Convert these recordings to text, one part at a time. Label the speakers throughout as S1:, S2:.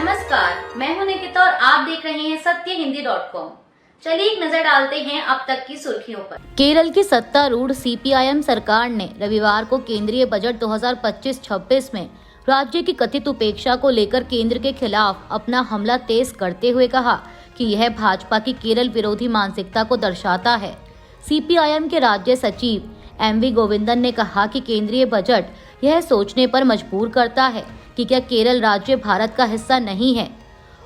S1: नमस्कार, मैं हूं निकिता और आप देख रहे हैं सत्यहिंदी.com। चलिए एक नजर डालते हैं अब तक की सुर्खियों पर।
S2: केरल की सत्तारूढ़ सीपीआईएम सरकार ने रविवार को केंद्रीय बजट 2025-26 में राज्य की कथित उपेक्षा को लेकर केंद्र के खिलाफ अपना हमला तेज करते हुए कहा कि यह भाजपा की केरल विरोधी मानसिकता को दर्शाता है। सीपीआईएम के राज्य सचिव एमवी गोविंदन ने कहा कि केंद्रीय बजट यह सोचने पर मजबूर करता है कि क्या केरल राज्य भारत का हिस्सा नहीं है।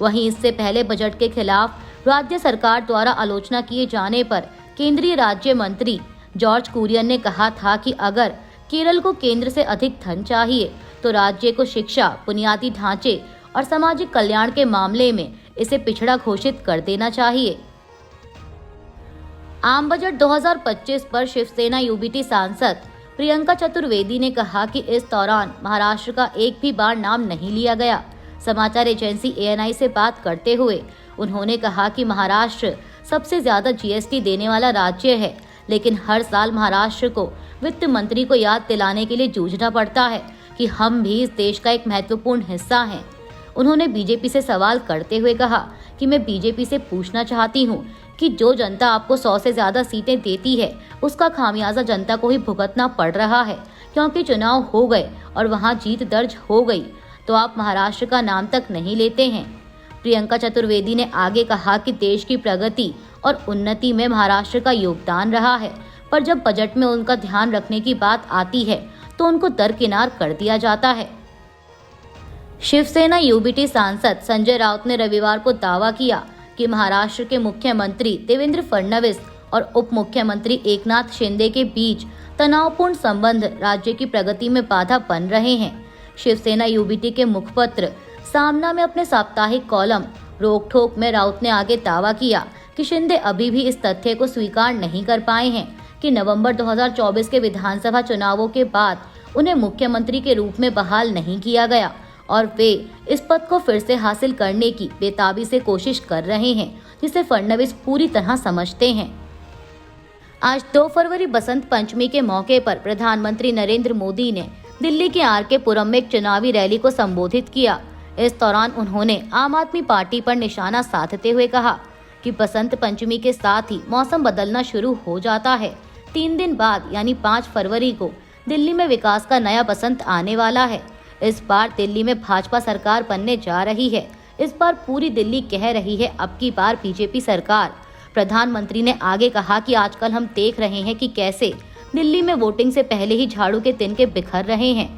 S2: वहीं इससे पहले बजट के खिलाफ राज्य सरकार द्वारा आलोचना किए जाने पर केंद्रीय राज्य मंत्री जॉर्ज कुरियन ने कहा था कि अगर केरल को केंद्र से अधिक धन चाहिए तो राज्य को शिक्षा, बुनियादी ढांचे और सामाजिक कल्याण के मामले में इसे पिछड़ा घोषित कर देना चाहिए। आम बजट 2025 पर शिवसेना यूबीटी सांसद प्रियंका चतुर्वेदी ने कहा कि इस दौरान महाराष्ट्र का एक भी बार नाम नहीं लिया गया। समाचार एजेंसी एएनआई से बात करते हुए उन्होंने कहा कि महाराष्ट्र सबसे ज्यादा जीएसटी देने वाला राज्य है, लेकिन हर साल महाराष्ट्र को वित्त मंत्री को याद दिलाने के लिए जूझना पड़ता है कि हम भी इस देश का एक महत्वपूर्ण हिस्सा हैं। उन्होंने बीजेपी से सवाल करते हुए कहा कि मैं बीजेपी से पूछना चाहती हूं कि जो जनता आपको 100 से ज्यादा सीटें देती है उसका खामियाजा जनता को ही भुगतना पड़ रहा है, क्योंकि चुनाव हो गए और वहां जीत दर्ज हो गई तो आप महाराष्ट्र का नाम तक नहीं लेते हैं। प्रियंका चतुर्वेदी ने आगे कहा कि देश की प्रगति और उन्नति में महाराष्ट्र का योगदान रहा है, पर जब बजट में उनका ध्यान रखने की बात आती है तो उनको दरकिनार कर दिया जाता है। शिवसेना यूबीटी सांसद संजय राउत ने रविवार को दावा किया कि महाराष्ट्र के मुख्यमंत्री देवेंद्र फडणवीस और उप मुख्यमंत्री एकनाथ शिंदे के बीच तनावपूर्ण संबंध राज्य की प्रगति में बाधा बन रहे हैं। शिवसेना यूबीटी के मुखपत्र सामना में अपने साप्ताहिक कॉलम रोक ठोक में राउत ने आगे दावा किया कि शिंदे अभी भी इस तथ्य को स्वीकार नहीं कर पाए हैं कि नवंबर 2024 के विधानसभा चुनावों के बाद उन्हें मुख्यमंत्री के रूप में बहाल नहीं किया गया और वे इस पद को फिर से हासिल करने की बेताबी से कोशिश कर रहे हैं, जिसे फडणवीस पूरी तरह समझते हैं। आज 2 फरवरी बसंत पंचमी के मौके पर प्रधानमंत्री नरेंद्र मोदी ने दिल्ली के आरके पुरम में एक चुनावी रैली को संबोधित किया। इस दौरान उन्होंने आम आदमी पार्टी पर निशाना साधते हुए कहा कि बसंत पंचमी के साथ ही मौसम बदलना शुरू हो जाता है। 3 दिन बाद यानी 5 फरवरी को दिल्ली में विकास का नया बसंत आने वाला है। इस बार दिल्ली में भाजपा सरकार बनने जा रही है। इस बार पूरी दिल्ली कह रही है अब की बार बीजेपी सरकार। प्रधानमंत्री ने आगे कहा कि आजकल हम देख रहे हैं कि कैसे दिल्ली में वोटिंग से पहले ही झाड़ू के तिनके बिखर रहे हैं।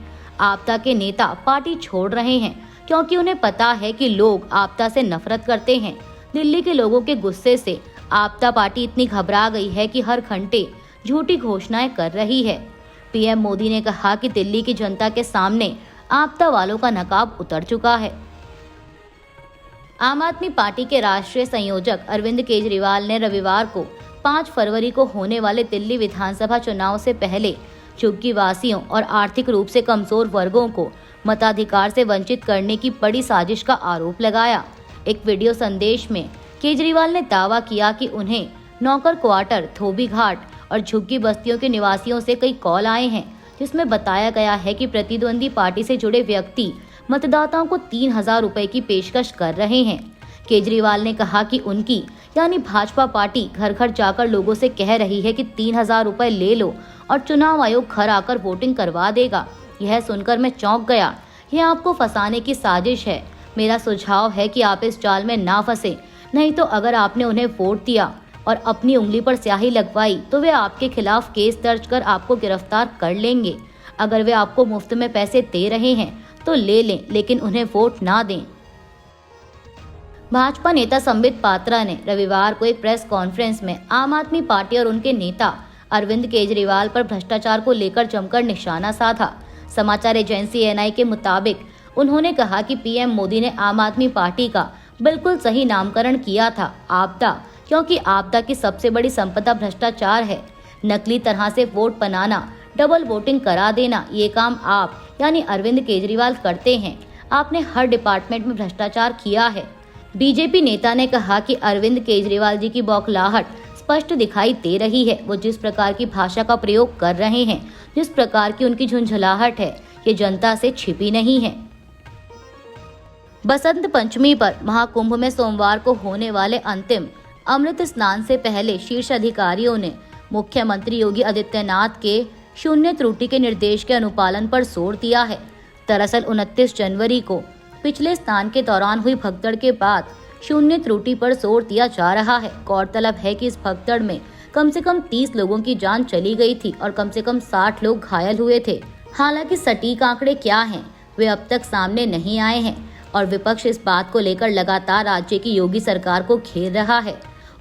S2: आपदा के नेता पार्टी छोड़ रहे हैं क्योंकि उन्हें पता है कि लोग आपदा से नफरत करते हैं। दिल्ली के लोगों के गुस्से से आपदा पार्टी इतनी घबरा गई है कि हर घंटे झूठी घोषणाएं कर रही है। पीएम मोदी ने कहा कि दिल्ली की जनता के सामने आपदा वालों का नकाब उतर चुका है। आम आदमी पार्टी के राष्ट्रीय संयोजक अरविंद केजरीवाल ने रविवार को 5 फरवरी को होने वाले दिल्ली विधानसभा चुनाव से पहले झुग्गी वासियों और आर्थिक रूप से कमजोर वर्गों को मताधिकार से वंचित करने की बड़ी साजिश का आरोप लगाया। एक वीडियो संदेश में केजरीवाल ने दावा किया कि उन्हें नौकर क्वार्टर, धोबी घाट और झुग्गी बस्तियों के निवासियों से कई कॉल आए हैं, जिसमें बताया गया है कि प्रतिद्वंदी पार्टी से जुड़े व्यक्ति मतदाताओं को 3,000 रुपए की पेशकश कर रहे हैं। केजरीवाल ने कहा कि उनकी यानी भाजपा पार्टी घर घर जाकर लोगों से कह रही है कि 3,000 रुपए ले लो और चुनाव आयोग घर आकर वोटिंग करवा देगा। यह सुनकर मैं चौंक गया। यह आपको फंसाने की साजिश है। मेरा सुझाव है कि आप इस जाल में ना फंसे, नहीं तो अगर आपने उन्हें वोट दिया और अपनी उंगली पर स्याही लगवाई तो वे आपके खिलाफ केस दर्ज कर आपको गिरफ्तार कर लेंगे। अगर वे आपको मुफ्त में पैसे दे रहे हैं तो ले लें, लेकिन उन्हें वोट ना दें। भाजपा नेता संबित पात्रा ने रविवार को एक प्रेस कॉन्फ्रेंस में आम आदमी पार्टी और उनके नेता अरविंद केजरीवाल पर भ्रष्टाचार को लेकर जमकर निशाना साधा। समाचार एजेंसी एएनआई के मुताबिक उन्होंने कहा कि पीएम मोदी ने आम आदमी पार्टी का बिल्कुल सही नामकरण किया था, आपदा, क्योंकि आपदा की सबसे बड़ी संपदा भ्रष्टाचार है। नकली तरह से वोट बनाना, डबल वोटिंग करा देना, ये काम आप यानी अरविंद केजरीवाल करते हैं। आपने हर डिपार्टमेंट में भ्रष्टाचार किया है। बीजेपी नेता ने कहा कि अरविंद केजरीवाल जी की बौखलाहट स्पष्ट दिखाई दे रही है। वो जिस प्रकार की भाषा का प्रयोग कर रहे हैं, जिस प्रकार की उनकी झुंझलाहट है, ये जनता से छिपी नहीं है। बसंत पंचमी पर महाकुंभ में सोमवार को होने वाले अंतिम अमृत स्नान से पहले शीर्ष अधिकारियों ने मुख्यमंत्री योगी आदित्यनाथ के शून्य त्रुटि के निर्देश के अनुपालन पर जोर दिया है। दरअसल 29 जनवरी को पिछले स्नान के दौरान हुई भगदड़ के बाद शून्य त्रुटि पर जोर दिया जा रहा है। गौरतलब है कि इस भगदड़ में कम से कम 30 लोगों की जान चली गई थी और कम से कम 60 लोग घायल हुए थे। हालांकि सटीक आंकड़े क्या हैं, वे अब तक सामने नहीं आए हैं और विपक्ष इस बात को लेकर लगातार राज्य की योगी सरकार को घेर रहा है।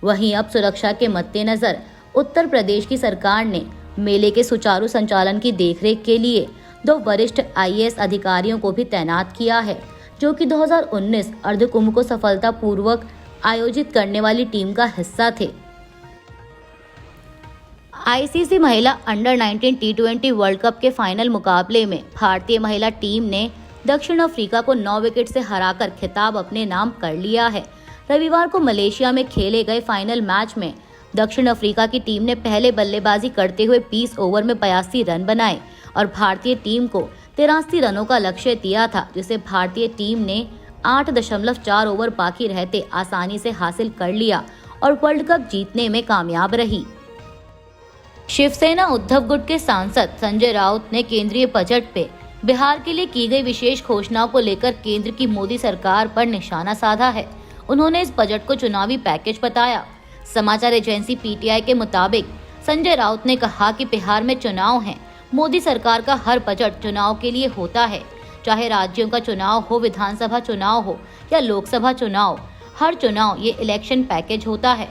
S2: वहीं अब सुरक्षा के मद्देनजर उत्तर प्रदेश की सरकार ने मेले के सुचारू संचालन की देखरेख के लिए 2 वरिष्ठ IAS अधिकारियों को भी तैनात किया है, जो कि 2019 अर्धकुंभ को सफलतापूर्वक आयोजित करने वाली टीम का हिस्सा थे। ICC महिला अंडर 19 T20 वर्ल्ड कप के फाइनल मुकाबले में भारतीय महिला टीम ने दक्षिण अफ्रीका को 9 विकेट से हराकर खिताब अपने नाम कर लिया है। रविवार को मलेशिया में खेले गए फाइनल मैच में दक्षिण अफ्रीका की टीम ने पहले बल्लेबाजी करते हुए 20 ओवर में 82 रन बनाए और भारतीय टीम को 83 रनों का लक्ष्य दिया था, जिसे भारतीय टीम ने 8.4 ओवर बाकी रहते आसानी से हासिल कर लिया और वर्ल्ड कप जीतने में कामयाब रही। शिवसेना उद्धव गुट के सांसद संजय राउत ने केंद्रीय बजट पे बिहार के लिए की गई विशेष घोषणाओं को लेकर केंद्र की मोदी सरकार पर निशाना साधा है। उन्होंने इस बजट को चुनावी पैकेज बताया। समाचार एजेंसी PTI के मुताबिक संजय राउत ने कहा कि बिहार में चुनाव हैं। मोदी सरकार का हर बजट चुनाव के लिए होता है, चाहे राज्यों का चुनाव हो, विधानसभा चुनाव हो या लोकसभा चुनाव, हर चुनाव ये इलेक्शन पैकेज होता है।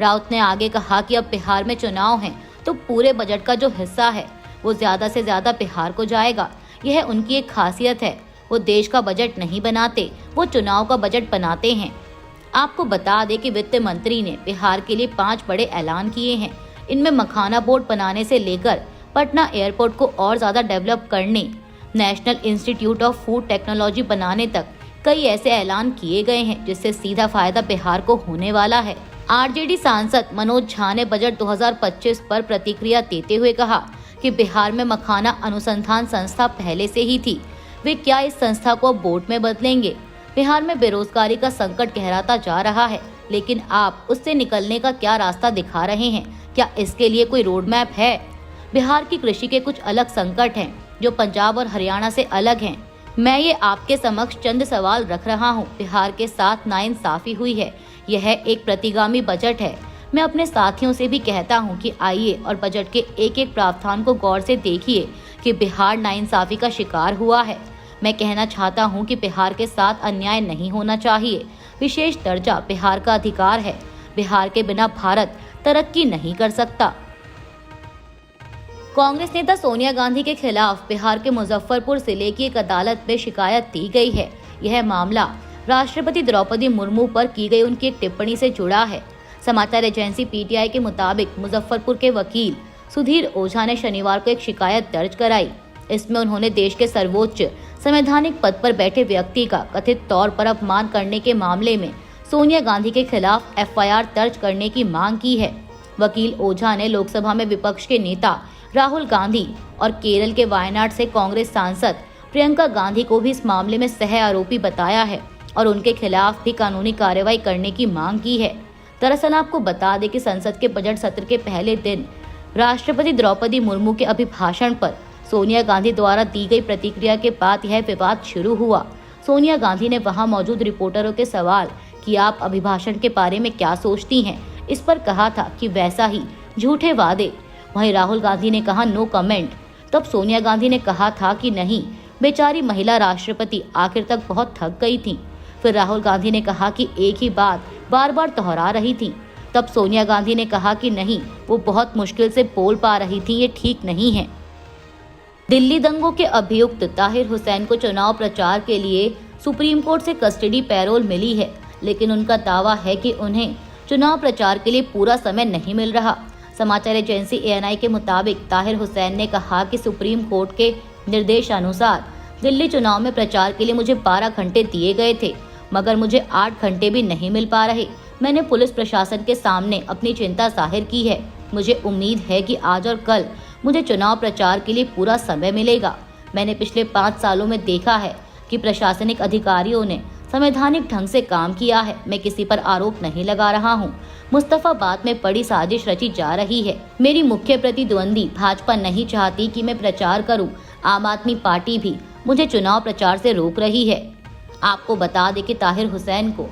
S2: राउत ने आगे कहा कि अब बिहार में चुनाव हैं तो पूरे बजट का जो हिस्सा है वो ज्यादा से ज्यादा बिहार को जाएगा। यह उनकी एक खासियत है। वो देश का बजट नहीं बनाते, वो चुनाव का बजट बनाते हैं। आपको बता दें कि वित्त मंत्री ने बिहार के लिए 5 बड़े ऐलान किए हैं। इनमें मखाना बोर्ड बनाने से लेकर पटना एयरपोर्ट को और ज्यादा डेवलप करने, national institute of food technology बनाने तक कई ऐसे ऐलान किए गए हैं जिससे सीधा फायदा बिहार को होने वाला है। RJD सांसद मनोज झा ने बजट 2025 पर प्रतिक्रिया देते हुए कहा कि बिहार में मखाना अनुसंधान संस्था पहले से ही थी, वे क्या इस संस्था को अब बोर्ड में बदलेंगे? बिहार में बेरोजगारी का संकट गहराता जा रहा है, लेकिन आप उससे निकलने का क्या रास्ता दिखा रहे हैं? क्या इसके लिए कोई रोड मैप है? बिहार की कृषि के कुछ अलग संकट हैं जो पंजाब और हरियाणा से अलग हैं। मैं ये आपके समक्ष चंद सवाल रख रहा हूँ। बिहार के साथ नाइंसाफी हुई है। यह एक प्रतिगामी बजट है। मैं अपने साथियों से भी कहता हूं कि आइए और बजट के एक एक प्रावधान को गौर से देखिए कि बिहार नाइंसाफी का शिकार हुआ है। मैं कहना चाहता हूं कि बिहार के साथ अन्याय नहीं होना चाहिए। विशेष दर्जा बिहार का अधिकार है। बिहार के बिना भारत तरक्की नहीं कर सकता। कांग्रेस नेता सोनिया गांधी के खिलाफ बिहार के मुजफ्फरपुर जिले की एक अदालत में शिकायत दी गई है। यह मामला राष्ट्रपति द्रौपदी मुर्मू पर की गई उनकी एक टिप्पणी से जुड़ा है। समाचार एजेंसी PTI के मुताबिक मुजफ्फरपुर के वकील सुधीर ओझा ने शनिवार को एक शिकायत दर्ज कराई। इसमें उन्होंने देश के सर्वोच्च संवैधानिक पद पर बैठे व्यक्ति का कथित तौर पर अपमान करने के मामले में सोनिया गांधी के खिलाफ FIR दर्ज करने की मांग की है। वकील ओझा ने लोकसभा में विपक्ष के नेता राहुल गांधी और केरल के वायनाड से कांग्रेस सांसद प्रियंका गांधी को भी इस मामले में सह आरोपी बताया है और उनके खिलाफ भी कानूनी कार्रवाई करने की मांग की है। दरअसल आपको बता दें कि संसद के बजट सत्र के पहले दिन राष्ट्रपति द्रौपदी मुर्मू के अभिभाषण पर सोनिया गांधी द्वारा दी गई प्रतिक्रिया के बाद यह विवाद शुरू हुआ। सोनिया गांधी ने वहां मौजूद रिपोर्टरों के सवाल कि आप अभिभाषण के बारे में क्या सोचती हैं, इस पर कहा था कि वैसा ही झूठे वादे। वहीं राहुल गांधी ने कहा नो कमेंट। तब सोनिया गांधी ने कहा था कि नहीं, बेचारी महिला राष्ट्रपति आखिर तक बहुत थक गई थी। फिर राहुल गांधी ने कहा कि एक ही बात बार बार दोहरा रही थी। तब सोनिया गांधी ने कहा कि नहीं, वो बहुत मुश्किल से बोल पा रही थी, ये ठीक नहीं है। दिल्ली दंगों के अभियुक्त ताहिर हुसैन को चुनाव प्रचार के लिए सुप्रीम कोर्ट से कस्टडी पैरोल मिली है, लेकिन उनका दावा है कि उन्हें चुनाव प्रचार के लिए पूरा समय नहीं मिल रहा। समाचार एजेंसी ANI के मुताबिक ताहिर हुसैन ने कहा कि सुप्रीम कोर्ट के निर्देशानुसार दिल्ली चुनाव में प्रचार के लिए मुझे 12 घंटे दिए गए थे, मगर मुझे 8 घंटे भी नहीं मिल पा रहे। मैंने पुलिस प्रशासन के सामने अपनी चिंता जाहिर की है। मुझे उम्मीद है कि आज और कल मुझे चुनाव प्रचार के लिए पूरा समय मिलेगा। मैंने पिछले 5 सालों में देखा है कि प्रशासनिक अधिकारियों ने संवैधानिक ढंग से काम किया है। मैं किसी पर आरोप नहीं लगा रहा हूँ। मुस्तफाबाद में बड़ी साजिश रची जा रही है। मेरी मुख्य प्रतिद्वंदी भाजपा नहीं चाहती कि मैं प्रचार करूं। आम आदमी पार्टी भी मुझे चुनाव प्रचार से रोक रही है। आपको बता दें कि ताहिर हुसैन को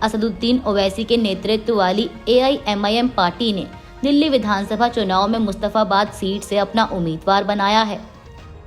S2: असदुद्दीन ओवैसी के नेतृत्व वाली AIMIM पार्टी ने दिल्ली विधानसभा चुनाव में मुस्तफाबाद सीट से अपना उम्मीदवार बनाया है।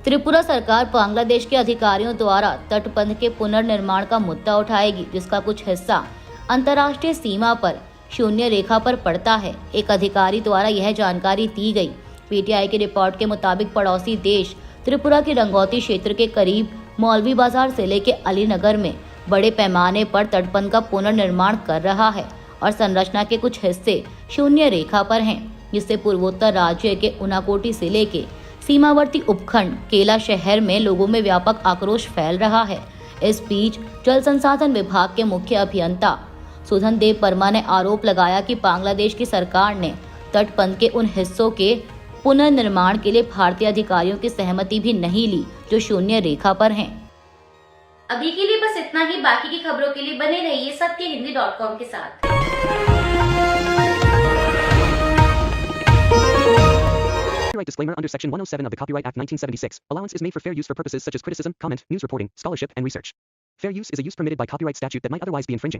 S2: त्रिपुरा सरकार बांग्लादेश के अधिकारियों द्वारा तटबंध के पुनर्निर्माण का मुद्दा उठाएगी, जिसका कुछ हिस्सा अंतर्राष्ट्रीय सीमा पर शून्य रेखा पर पड़ता है। एक अधिकारी द्वारा यह जानकारी दी गई। PTI की रिपोर्ट के मुताबिक पड़ोसी देश त्रिपुरा के रंगौती क्षेत्र के करीब मौलवी बाजार जिले के अलीनगर में बड़े पैमाने पर तटबंध का पुनर्निर्माण कर रहा है और संरचना के कुछ हिस्से शून्य रेखा पर हैं, जिससे पूर्वोत्तर राज्य के उनाकोटी जिले के सीमावर्ती उपखंड केला शहर में लोगों में व्यापक आक्रोश फैल रहा है। इस बीच जल संसाधन विभाग के मुख्य अभियंता सुधन देव वर्मा ने आरोप लगाया कि बांग्लादेश की सरकार ने तटबंध के उन हिस्सों के पुनर्निर्माण के लिए भारतीय अधिकारियों की सहमति भी नहीं ली जो शून्य रेखा पर हैं।
S1: अभी के लिए बस इतना ही। बाकी की खबरों के लिए बने रहिए सत्यहिंदी.com के साथ।
S3: Copyright disclaimer under Section 107 of the Copyright Act 1976. Allowance is made for fair use for purposes such as criticism, comment, news reporting, scholarship, and research. Fair use is a use permitted by copyright statute that might otherwise be infringing.